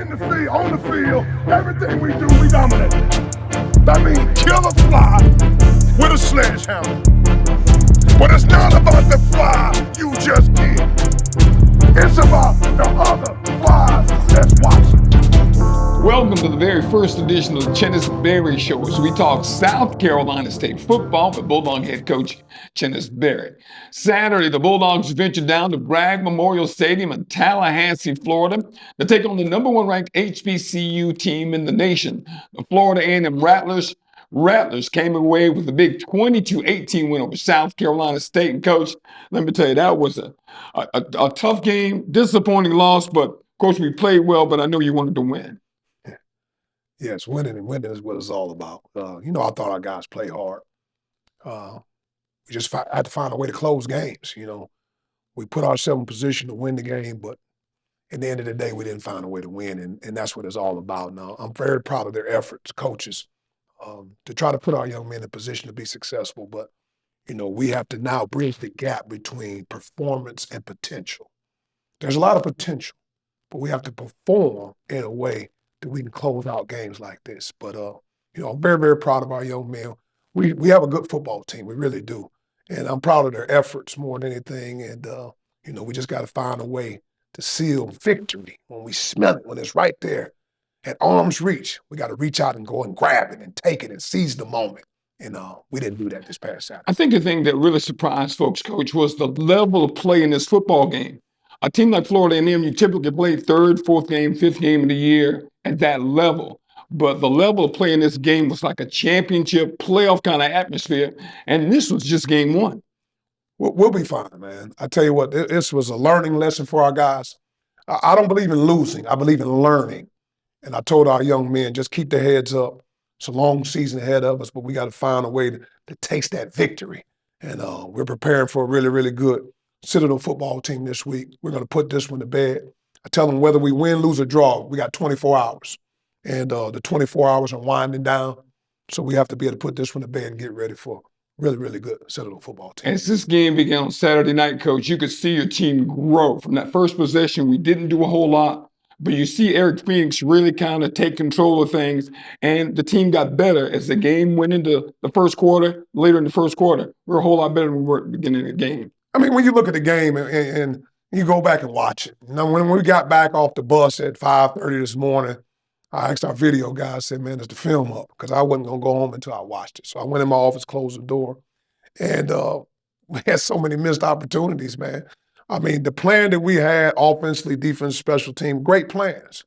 in the field, on the field, everything we do, we dominate. That means kill a fly with a sledgehammer. But it's not about the fly you just hit. It's about the other flies that's watching. Welcome to the very first edition of the Chennis Show, as we talk South Carolina State football with Bulldog head coach Chennis. Saturday, the Bulldogs ventured down to Bragg Memorial Stadium in Tallahassee, Florida, to take on the number one ranked HBCU team in the nation, the Florida A&M Rattlers. Rattlers came away with a big 22-18 win over South Carolina State. And Coach, let me tell you, that was a tough game, disappointing loss, but of course we played well, but I know you wanted to win. Yes, winning is what it's all about. I thought our guys played hard. We just had to find a way to close games. We put ourselves in position to win the game, but at the end of the day, we didn't find a way to win, and that's what it's all about. Now, I'm very proud of their efforts, coaches, to try to put our young men in position to be successful. But, we have to now bridge the gap between performance and potential. There's a lot of potential, but we have to perform in a way that we can close out games like this. But, I'm very, very proud of our young men. We have a good football team. We really do. And I'm proud of their efforts more than anything. And, we just got to find a way to seal victory when we smell it, when it's right there at arm's reach. We got to reach out and go and grab it and take it and seize the moment. And we didn't do that this past Saturday. I think the thing that really surprised folks, Coach, was the level of play in this football game. A team like Florida A&M, you typically play third, fourth game, fifth game of the year at that level. But the level of play in this game was like a championship playoff kind of atmosphere. And this was just game one. We'll be fine, man. I tell you what, this was a learning lesson for our guys. I don't believe in losing. I believe in learning. And I told our young men, just keep their heads up. It's a long season ahead of us, but we got to find a way to taste that victory. And we're preparing for a really, really good Citadel football team this week. We're going to put this one to bed. I tell them whether we win, lose, or draw, we got 24 hours. And the 24 hours are winding down. So we have to be able to put this one to bed and get ready for really, really good Citadel football team. As this game began on Saturday night, Coach, you could see your team grow. From that first possession, we didn't do a whole lot, but you see Eric Phoenix really kind of take control of things, and the team got better as the game went into the first quarter. Later in the first quarter, we were a whole lot better than we were at the beginning of the game. I mean, when you look at the game and you go back and watch it. When we got back off the bus at 5:30 this morning, I asked our video guy, I said, man, is the film up? Because I wasn't going to go home until I watched it. So I went in my office, closed the door, and we had so many missed opportunities, man. I mean, the plan that we had, offensively, defense, special team, great plans.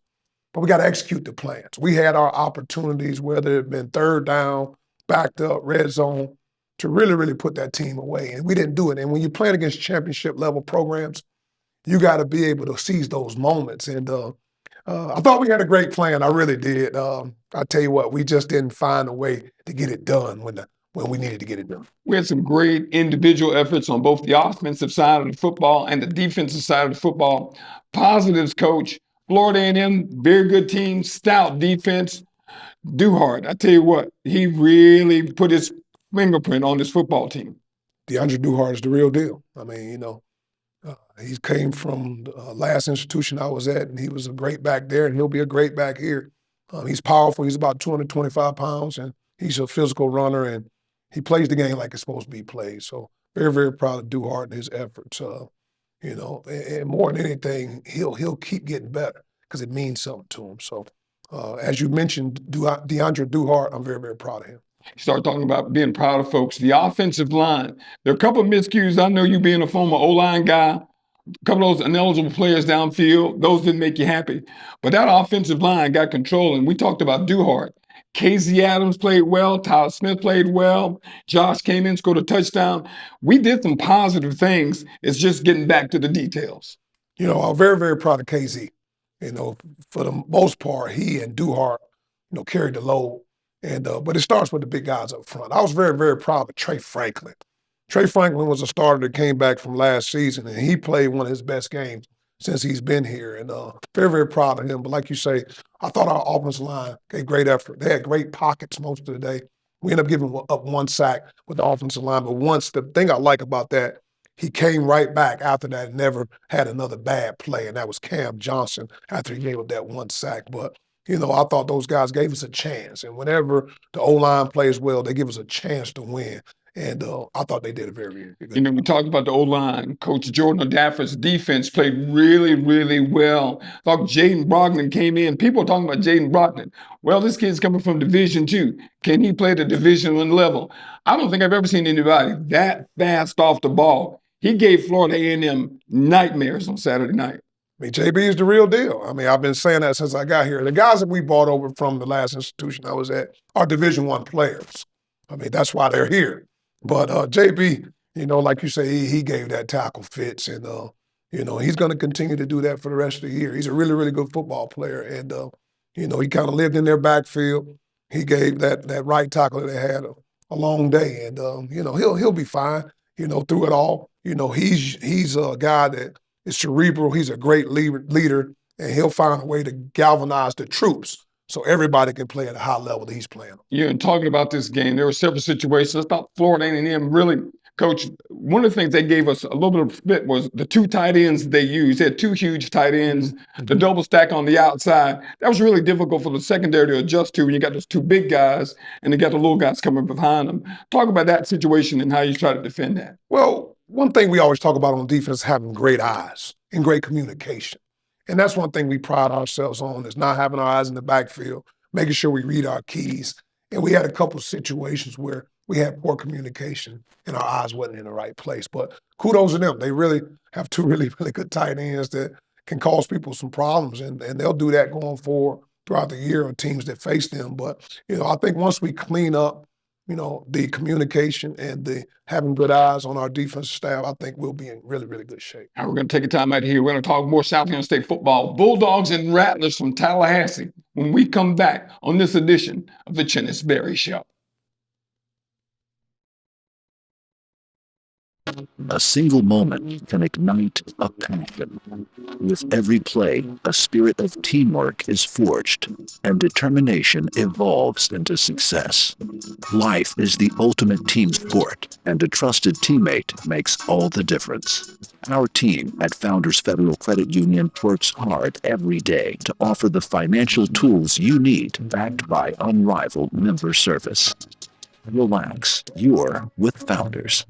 But we got to execute the plans. We had our opportunities, whether it been third down, backed up, red zone, to really, really put that team away. And we didn't do it. And when you're playing against championship-level programs, you got to be able to seize those moments. And I thought we had a great plan. I really did. I tell you what, we just didn't find a way to get it done when we needed to get it done. We had some great individual efforts on both the offensive side of the football and the defensive side of the football. Positives, Coach. Florida A&M, very good team, stout defense. Duhart, I tell you what, he really put his fingerprint on this football team. DeAndre Duhart is the real deal. I mean, he came from the last institution I was at, and he was a great back there, and he'll be a great back here. He's powerful. He's about 225 pounds, and he's a physical runner, and he plays the game like it's supposed to be played. So very, very proud of Duhart and his efforts. And more than anything, he'll keep getting better because it means something to him. So as you mentioned, DeAndre Duhart, I'm very, very proud of him. You start talking about being proud of folks. The offensive line, there are a couple of miscues. I know you being a former O-line guy, a couple of those ineligible players downfield, those didn't make you happy. But that offensive line got control, and we talked about Duhart. Casey Adams played well. Tyler Smith played well. Josh came in, scored a touchdown. We did some positive things. It's just getting back to the details. I'm very, very proud of Casey. For the most part, he and Duhart, carried the load. But it starts with the big guys up front. I was very, very proud of Trey Franklin. Trey Franklin was a starter that came back from last season, and he played one of his best games since he's been here. And very, very proud of him. But like you say, I thought our offensive line gave great effort. They had great pockets most of the day. We ended up giving up one sack with the offensive line. But the thing I like about that, he came right back after that, never had another bad play, and that was Cam Johnson after he gave up that one sack. But, I thought those guys gave us a chance. And whenever the O-line plays well, they give us a chance to win. And I thought they did a very, very good We job. talked about the O-line. Coach Jordan O'Daffer's defense played really, really well. Thought Jaden Brogdon came in. People are talking about Jaden Brogdon. Well, this kid's coming from Division II. Can he play at the Division I level? I don't think I've ever seen anybody that fast off the ball. He gave Florida A&M nightmares on Saturday night. I mean, JB is the real deal. I mean, I've been saying that since I got here. The guys that we brought over from the last institution I was at are Division I players. I mean, that's why they're here. But JB, like you say, he gave that tackle fits, and he's going to continue to do that for the rest of the year. He's a really, really good football player, and he kind of lived in their backfield. He gave that right tackle that they had a long day, and he'll be fine. Through it all. He's a guy that is cerebral. He's a great leader, and he'll find a way to galvanize the troops so everybody can play at a high level that he's playing. Yeah, and talking about this game, there were several situations. I thought Florida A&M really, Coach, one of the things they gave us a little bit of fit was the two tight ends they used. They had two huge tight ends, the double stack on the outside. That was really difficult for the secondary to adjust to when you got those two big guys and you got the little guys coming behind them. Talk about that situation and how you try to defend that. Well, one thing we always talk about on defense is having great eyes and great communication. And that's one thing we pride ourselves on, is not having our eyes in the backfield, making sure we read our keys. And we had a couple of situations where we had poor communication and our eyes wasn't in the right place. But kudos to them. They really have two really, really good tight ends that can cause people some problems. And they'll do that going forward throughout the year on teams that face them. But, I think once we clean up, the communication and the having good eyes on our defensive staff, I think we'll be in really, really good shape. All right, we're going to take a time out here. We're going to talk more South Carolina State football. Bulldogs and Rattlers from Tallahassee when we come back on this edition of the Chennis Berry Show. A single moment can ignite a passion. With every play, a spirit of teamwork is forged, and determination evolves into success. Life is the ultimate team sport, and a trusted teammate makes all the difference. Our team at Founders Federal Credit Union works hard every day to offer the financial tools you need, backed by unrivaled member service. Relax, you're with Founders.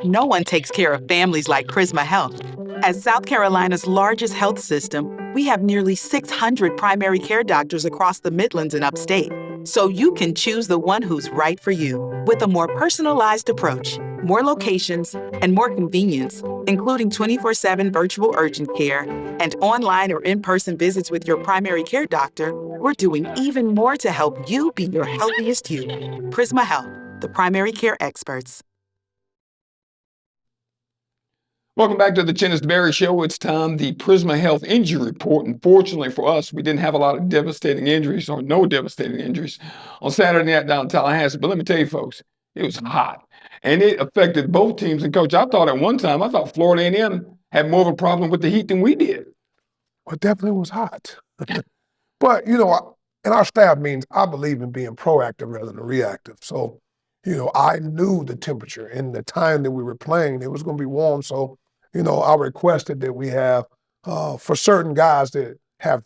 No one takes care of families like Prisma Health. As South Carolina's largest health system, we have nearly 600 primary care doctors across the Midlands and upstate, so you can choose the one who's right for you. With a more personalized approach, more locations, and more convenience, including 24/7 virtual urgent care and online or in-person visits with your primary care doctor, we're doing even more to help you be your healthiest you. Prisma Health, the primary care experts. Welcome back to the Chennis Berry Show. It's time, the Prisma Health Injury Report. Unfortunately for us, we didn't have a lot of devastating injuries, or no devastating injuries, on Saturday night down in Tallahassee. But let me tell you, folks, it was hot. And it affected both teams. And, Coach, I thought at one time, I thought Florida A&M had more of a problem with the heat than we did. Well, it definitely was hot. But, in our staff meetings, I believe in being proactive rather than reactive. So, I knew the temperature and the time that we were playing, it was going to be warm. So, I requested that we have, for certain guys that have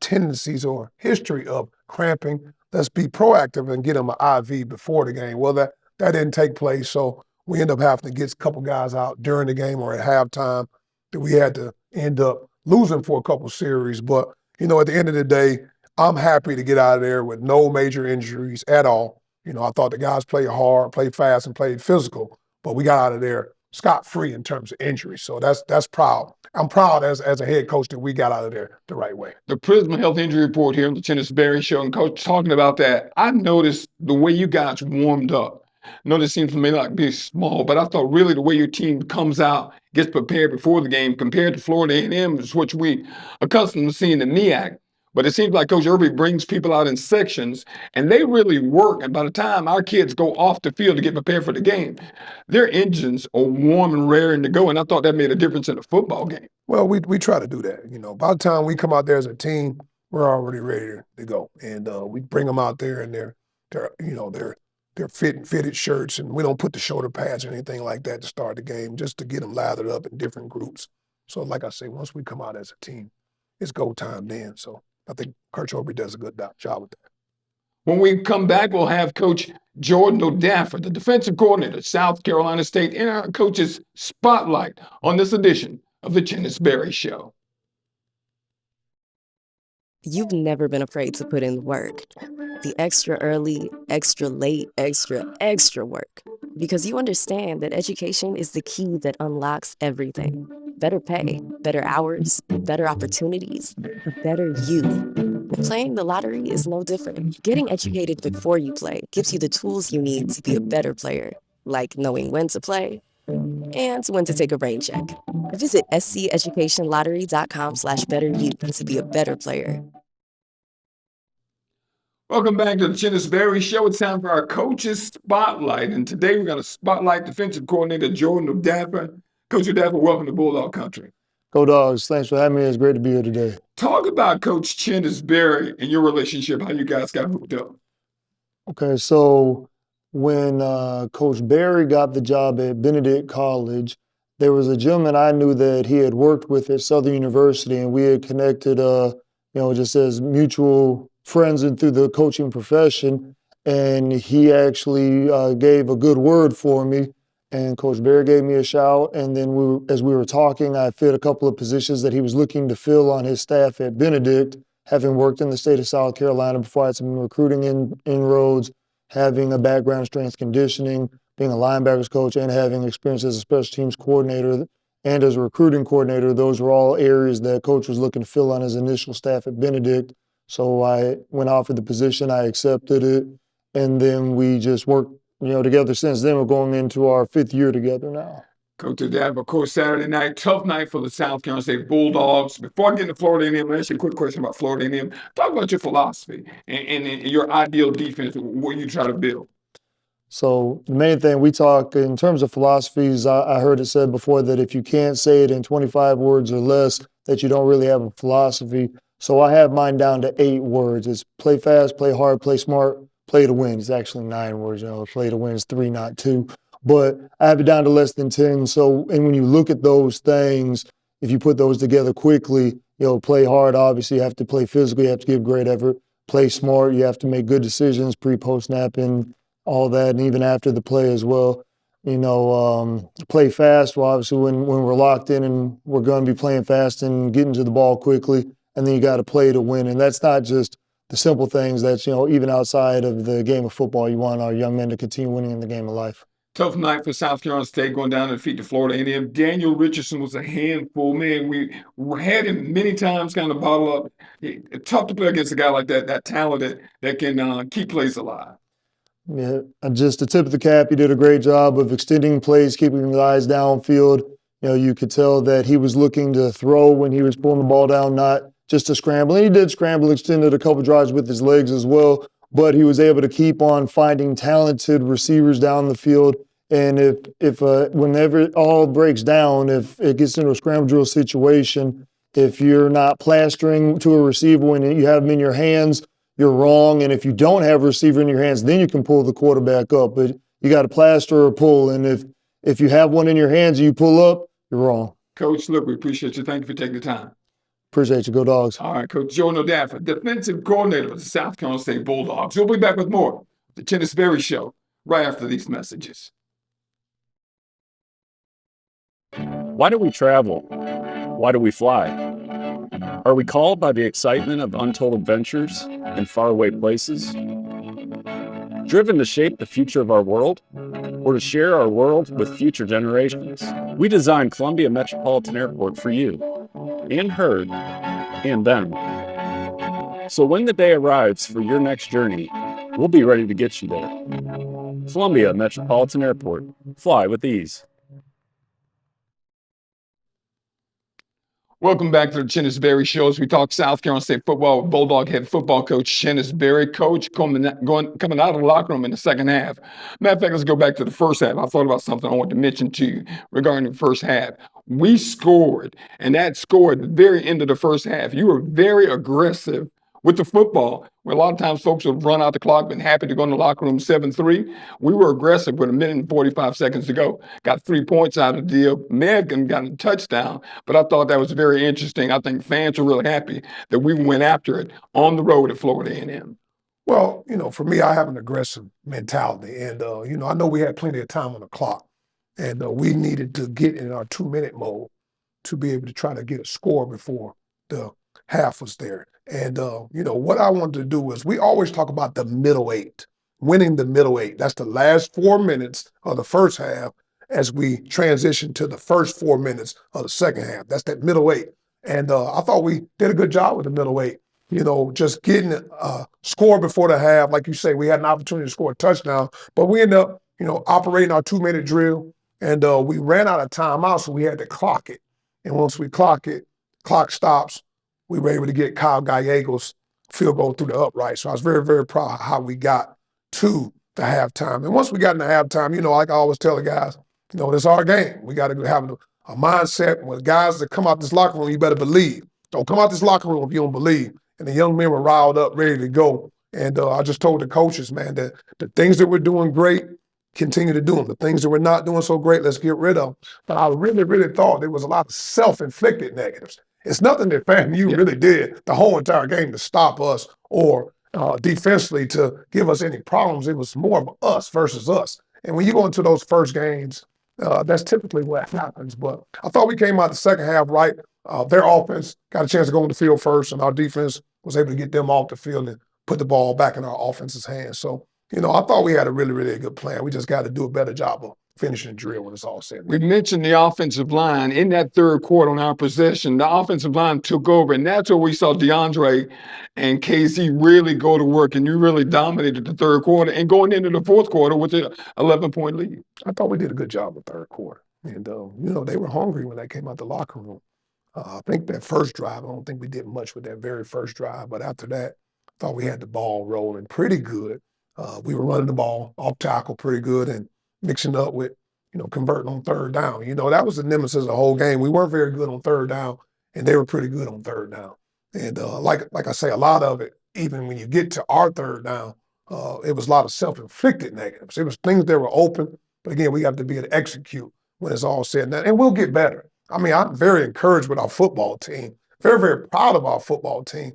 tendencies or history of cramping, let's be proactive and get them an IV before the game. Well, that didn't take place, so we ended up having to get a couple guys out during the game or at halftime that we had to end up losing for a couple series. But, at the end of the day, I'm happy to get out of there with no major injuries at all. I thought the guys played hard, played fast, and played physical, but we got out of there scot-free in terms of injuries. So that's proud. I'm proud as a head coach that we got out of there the right way. The Prisma Health Injury Report here on the Chennis Berry Show. And, Coach, talking about that, I noticed the way you guys warmed up. I know this seems to me like be small, but I thought really the way your team comes out, gets prepared before the game compared to Florida A&M is what we accustomed to seeing in MEAC. But it seems like Coach Irby brings people out in sections, and they really work. And by the time our kids go off the field to get prepared for the game, their engines are warm and raring to go. And I thought that made a difference in the football game. Well, we try to do that. By the time we come out there as a team, we're already ready to go. And we bring them out there, and they're their fitted shirts, and we don't put the shoulder pads or anything like that to start the game, just to get them lathered up in different groups. So like I say, once we come out as a team, it's go time then. So I think Coach Obrey does a good job with that. When we come back, we'll have Coach Jordan O'Dafford, the defensive coordinator at South Carolina State, in our coach's spotlight on this edition of the Chennis Berry Show. You've never been afraid to put in the work. The extra early, extra late, extra work. Because you understand that education is the key that unlocks everything. Better pay, better hours, better opportunities, a better you. And playing the lottery is no different. Getting educated before you play gives you the tools you need to be a better player, like knowing when to play and when to take a brain check. Visit sceducationlottery.com/betteryou to be a better player. Welcome back to the Chennis Berry Show. It's time for our coach's spotlight. And today we're going to spotlight defensive coordinator Jordan O'Dafford. Coach O'Dafford, welcome to Bulldog Country. Go Dogs. Thanks for having me. It's great to be here today. Talk about Coach Chennis Berry and your relationship, how you guys got hooked up. Okay, so when Coach Berry got the job at Benedict College, there was a gentleman I knew that he had worked with at Southern University, and we had connected, just as mutual friends and through the coaching profession. And he actually gave a good word for me. And Coach Berry gave me a shout. And then as we were talking, I fit a couple of positions that he was looking to fill on his staff at Benedict, having worked in the state of South Carolina before. I had some recruiting inroads, having a background in strength conditioning, being a linebackers coach, and having experience as a special teams coordinator and as a recruiting coordinator. Those were all areas that Coach was looking to fill on his initial staff at Benedict. So I went out for the position, I accepted it, and then we just worked together since then. We're going into our 5th year together now. Coach O'Dafford, of course, Saturday night, tough night for the South Carolina State Bulldogs. Before I get into Florida A&M, I'll ask you a quick question about Florida A&M. Talk about your philosophy and your ideal defense, what you try to build. So the main thing we talk in terms of philosophies, I heard it said before that if you can't say it in 25 words or less, that you don't really have a philosophy. So I have mine down to 8 words. It's play fast, play hard, play smart, play to win. It's actually 9 words. Play to win is 3, not 2. But I have it down to less than 10. So, and when you look at those things, if you put those together quickly, play hard, obviously you have to play physically, you have to give great effort. Play smart, you have to make good decisions pre, post snap, and all that, and even after the play as well. Play fast. Well, obviously when we're locked in and we're going to be playing fast and getting to the ball quickly, and then you got to play to win. And that's not just the simple things. That's, even outside of the game of football, you want our young men to continue winning in the game of life. Tough night for South Carolina State, going down to defeat to Florida A&M. Daniel Richardson was a handful. Man, we had him many times kind of bottle up. It's tough to play against a guy like that talented, that can keep plays alive. Yeah, just the tip of the cap. He did a great job of extending plays, keeping his eyes downfield. You could tell that he was looking to throw when he was pulling the ball down, not just to scramble. And he did scramble, extended a couple drives with his legs as well, but he was able to keep on finding talented receivers down the field. And if whenever it all breaks down, if it gets into a scramble drill situation, if you're not plastering to a receiver when you have him in your hands, you're wrong. And if you don't have a receiver in your hands, then you can pull the quarterback up. But you got to plaster or pull. And if you have one in your hands and you pull up, you're wrong. Coach, look, we appreciate you. Thank you for taking the time. Appreciate you. Go Dogs. All right, Coach Jordan O'Dafford, defensive coordinator of the South Carolina State Bulldogs. We'll be back with more of the Chennis Berry Show right after these messages. Why do we travel? Why do we fly? Are we called by the excitement of untold adventures in faraway places? Driven to shape the future of our world, or to share our world with future generations? We designed Columbia Metropolitan Airport for you, and her, and them. So when the day arrives for your next journey, we'll be ready to get you there. Columbia Metropolitan Airport. Fly with ease. Welcome back to the Chennis Berry Show as we talk South Carolina State football with Bulldog head football coach Chennis Berry. Coach coming out of the locker room in the second half. Matter of fact, let's go back to the first half. I thought about something I wanted to mention to you regarding the first half. We scored, and that score at the very end of the first half. You were very aggressive With the football, where a lot of times folks would run out the clock, been happy to go in the locker room 7-3, we were aggressive with 1:45 to go. Got 3 points out of the deal. May have gotten a touchdown, but I thought that was very interesting. I think fans were really happy that we went after it on the road at Florida A&M. Well, for me, I have an aggressive mentality. And, I know we had plenty of time on the clock. And we needed to get in our 2-minute mode to be able to try to get a score before the half was there. And, what I wanted to do was we always talk about the middle eight, winning the middle eight. That's the last 4 minutes of the first half as we transition to the first 4 minutes of the second half. That's that middle eight. And I thought we did a good job with the middle eight. Just getting a score before the half. Like you say, we had an opportunity to score a touchdown, but we ended up, operating our 2-minute drill. And we ran out of timeout, so we had to clock it. And once we clock stops, we were able to get Kyle Gallegos field goal through the upright. So I was very, very proud of how we got to the halftime. And once we got in the halftime, like I always tell the guys, it's our game. We got to have a mindset with guys that come out this locker room, you better believe. Don't come out this locker room if you don't believe. And the young men were riled up, ready to go. And I just told the coaches, man, that the things that we're doing great, continue to do them. The things that we're not doing so great, let's get rid of. But I really, really thought there was a lot of self-inflicted negatives. It's nothing that FAMU really did the whole entire game to stop us or defensively to give us any problems. It was more of us versus us. And when you go into those first games, that's typically what happens. But I thought we came out the second half right. Their offense got a chance to go on the field first, and our defense was able to get them off the field and put the ball back in our offense's hands. So, I thought we had a really, really good plan. We just got to do a better job of finishing the drill when it's all said. We mentioned the offensive line. In that third quarter on our possession, the offensive line took over, and that's where we saw DeAndre and KC really go to work, and you really dominated the third quarter and going into the fourth quarter with an 11-point lead. I thought we did a good job in the third quarter. And, they were hungry when they came out the locker room. I think that first drive, I don't think we did much with that very first drive, but after that, I thought we had the ball rolling pretty good. We were running the ball off tackle pretty good and mixing up with, converting on third down. That was the nemesis of the whole game. We weren't very good on third down, and they were pretty good on third down. And like I say, a lot of it, even when you get to our third down, it was a lot of self-inflicted negatives. It was things that were open, but again, we have to be able to execute when it's all said and done, and we'll get better. I mean, I'm very encouraged with our football team, very, very proud of our football team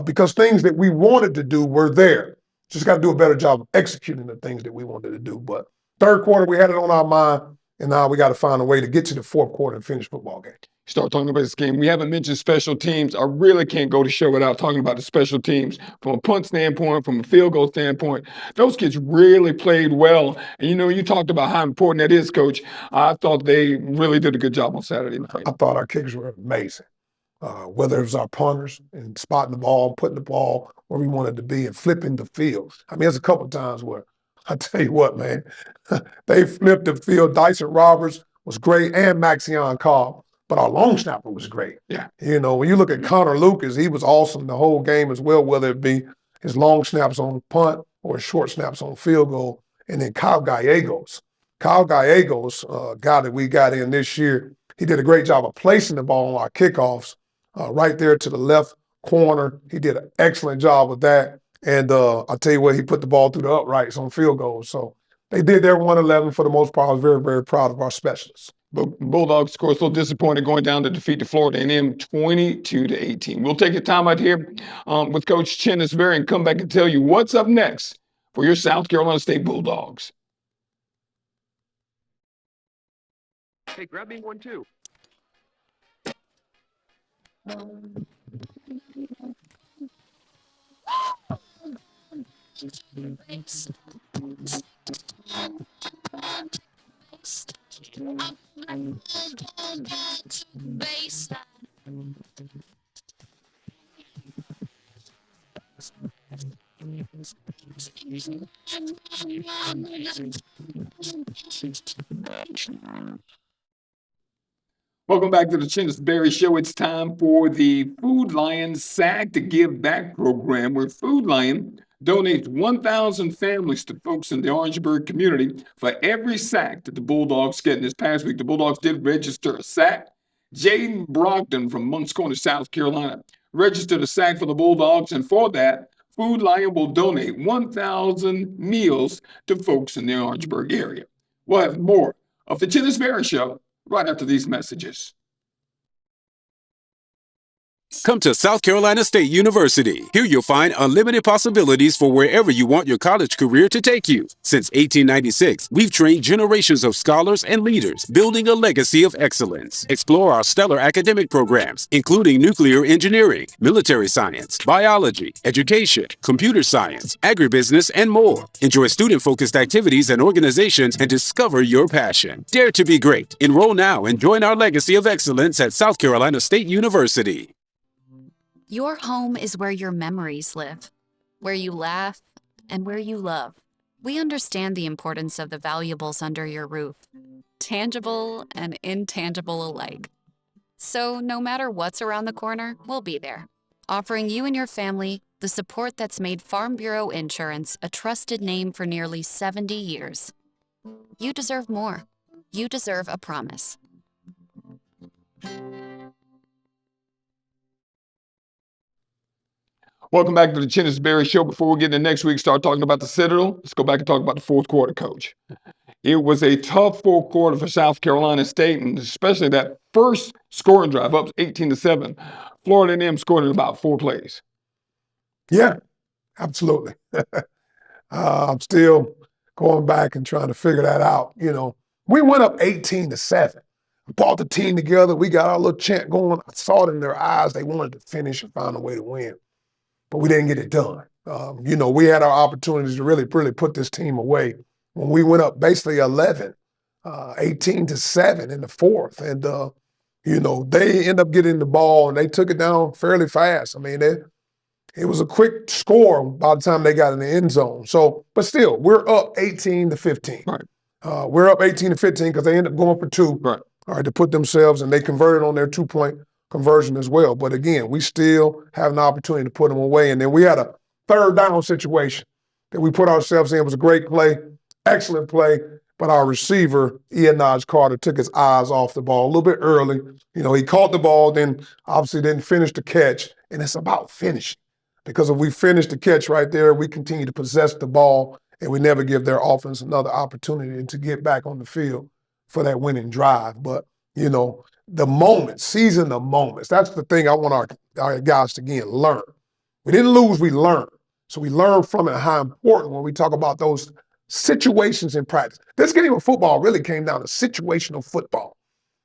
because things that we wanted to do were there. Just got to do a better job of executing the things that we wanted to do. But third quarter, we had it on our mind, and now we got to find a way to get to the fourth quarter and finish football game. Start talking about this game. We haven't mentioned special teams. I really can't go to show without talking about the special teams from a punt standpoint, from a field goal standpoint. Those kids really played well. And, you talked about how important that is, Coach. I thought they really did a good job on Saturday night. I thought our kickers were amazing. Whether it was our punters and spotting the ball, putting the ball where we wanted to be and flipping the field. I mean, there's a couple of times where, I tell you what, man, they flipped the field. Dyson Roberts was great and Maxion Cobb. But our long snapper was great. Yeah. When you look at Connor Lucas, he was awesome the whole game as well, whether it be his long snaps on punt or his short snaps on field goal. And then Kyle Gallegos. Kyle Gallegos, guy that we got in this year, he did a great job of placing the ball on our kickoffs right there to the left corner. He did an excellent job with that. And I'll tell you what, he put the ball through the uprights on field goals. So they did their 111 for the most part. I was very, very proud of our specialists. Bulldogs, of course, a little disappointed going down to defeat the Florida A&M 22-18. We'll take a time out here with Coach Chennis and come back and tell you what's up next for your South Carolina State Bulldogs. Hey, grab me one too. Welcome back to the Chennis Berry Show. It's time for the Food Lion SAG to Give Back program, where Food Lion donates 1,000 families to folks in the Orangeburg community for every sack that the Bulldogs get. And this past week, the Bulldogs did register a sack. Jaden Brogdon from Moncks Corner, South Carolina, register to SAC for the Bulldogs, and for that, Food Lion will donate 1,000 meals to folks in the Orangeburg area. We'll have more of the Chennis Berry Show right after these messages. Come to South Carolina State University. Here you'll find unlimited possibilities for wherever you want your college career to take you. Since 1896, we've trained generations of scholars and leaders, building a legacy of excellence. Explore our stellar academic programs, including nuclear engineering, military science, biology, education, computer science, agribusiness, and more. Enjoy student-focused activities and organizations and discover your passion. Dare to be great. Enroll now and join our legacy of excellence at South Carolina State University. Your home is where your memories live, where you laugh, and where you love. We understand the importance of the valuables under your roof, tangible and intangible alike. So no matter what's around the corner, we'll be there, offering you and your family the support that's made Farm Bureau Insurance a trusted name for nearly 70 years. You deserve more. You deserve a promise. Welcome back to the Chennis Berry Show. Before we get into next week, start talking about the Citadel. Let's go back and talk about the fourth quarter, Coach. It was a tough fourth quarter for South Carolina State, and especially that first scoring drive, up 18-7. Florida A&M scored in about 4 plays. Yeah, absolutely. I'm still going back and trying to figure that out. You know, we went up 18-7. We brought the team together. We got our little chant going. I saw it in their eyes. They wanted to finish and find a way to win. But we didn't get it done. You know, we had our opportunities to really put this team away when we went up basically 18-7 in the fourth. And, you know, they end up getting the ball and they took it down fairly fast. I mean, it was a quick score by the time they got in the end zone. So, but still, we're up 18-15. Right. We're up 18-15 because they ended up going for 2. Right. All right, to put themselves, and they converted on their 2-point conversion as well. But again, we still have an opportunity to put them away. And then we had a third down situation that we put ourselves in. It was a great play, excellent play, but our receiver, Ianaj Carter, took his eyes off the ball a little bit early. You know, he caught the ball, then obviously didn't finish the catch, and it's about finishing. Because if we finish the catch right there, we continue to possess the ball, and we never give their offense another opportunity to get back on the field for that winning drive. But, you know, the moments, seizing the moments. That's the thing I want our guys to, again, learn. We didn't lose, we learned. So we learned from it how important when we talk about those situations in practice. This game of football really came down to situational football,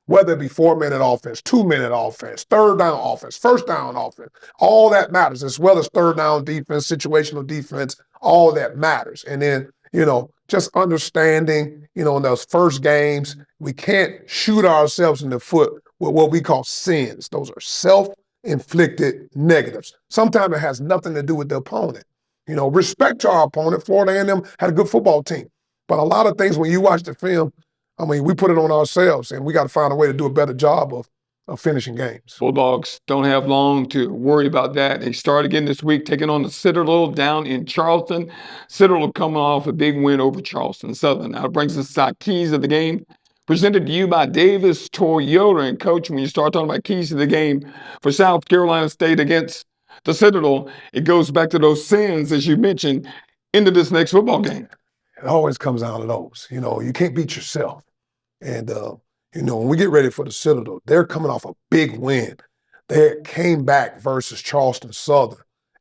whether it be 4-minute offense, 2-minute offense, third down offense, first down offense. All that matters, as well as third down defense, situational defense, all that matters. And then, you know, just understanding, you know, in those first games, we can't shoot ourselves in the foot with what we call sins. Those are self-inflicted negatives. Sometimes it has nothing to do with the opponent. You know, respect to our opponent. Florida A&M had a good football team. But a lot of things, when you watch the film, I mean, we put it on ourselves, and we got to find a way to do a better job of finishing games. Bulldogs don't have long to worry about that. They start again this week, taking on the Citadel down in Charleston. Citadel coming off a big win over Charleston Southern. Now it brings us to our keys of the game, presented to you by Davis Toyota. And Coach, when you start talking about keys to the game for South Carolina State against the Citadel, it goes back to those sins, as you mentioned, into this next football game. It always comes down to those. You know, you can't beat yourself. And, you know, when we get ready for the Citadel, they're coming off a big win. They came back versus Charleston Southern.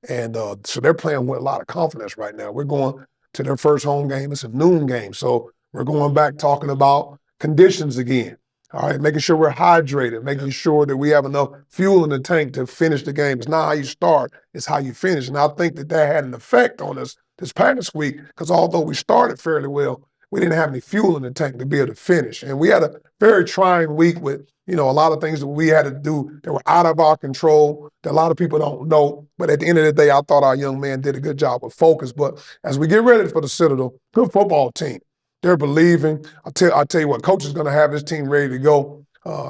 And so they're playing with a lot of confidence right now. We're going to their first home game. It's a noon game. So we're going back talking about conditions again. All right, making sure we're hydrated, making sure that we have enough fuel in the tank to finish the game. It's not how you start, it's how you finish. And I think that had an effect on us this past week because although we started fairly well, we didn't have any fuel in the tank to be able to finish. And we had a very trying week with, you know, a lot of things that we had to do that were out of our control that a lot of people don't know. But at the end of the day, I thought our young man did a good job of focus. But as we get ready for the Citadel, good football team. They're believing. I'll tell you what, Coach is going to have his team ready to go.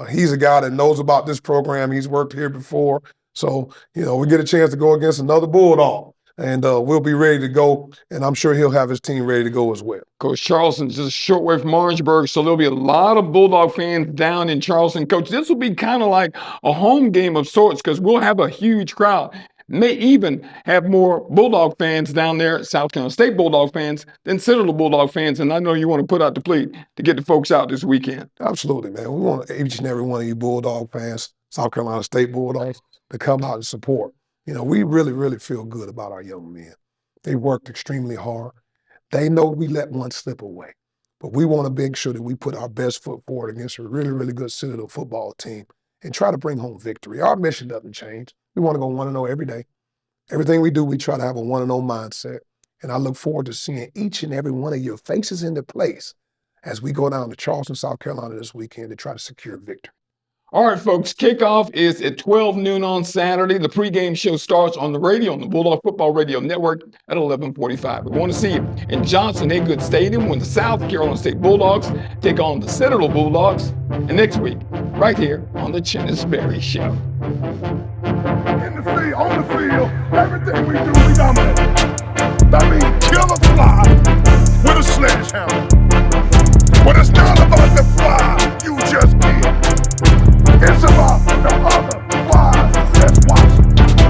He's a guy that knows about this program. He's worked here before. So, you know, we get a chance to go against another Bulldog. and we'll be ready to go. And I'm sure he'll have his team ready to go as well. Coach Charleston's just a short way from Orangeburg, so there'll be a lot of Bulldog fans down in Charleston. Coach, this will be kind of like a home game of sorts because we'll have a huge crowd. May even have more Bulldog fans down there, South Carolina State Bulldog fans, than Citadel Bulldog fans. And I know you want to put out the plea to get the folks out this weekend. Absolutely, man. We want each and every one of you Bulldog fans, South Carolina State Bulldogs, to come out and support. You know, we really, really feel good about our young men. They worked extremely hard. They know we let one slip away. But we want to make sure that we put our best foot forward against a really, really good Citadel football team and try to bring home victory. Our mission doesn't change. We want to go 1-0 every day. Everything we do, we try to have a 1-0 mindset. And I look forward to seeing each and every one of your faces into place as we go down to Charleston, South Carolina this weekend to try to secure victory. All right, folks, kickoff is at 12 noon on Saturday. The pregame show starts on the radio, on the Bulldog Football Radio Network at 11:45. We want to see you in Johnson-Haygood Stadium when the South Carolina State Bulldogs take on the Citadel Bulldogs. And next week, right here on the Chennis Berry Show. In the field, on the field, everything we do.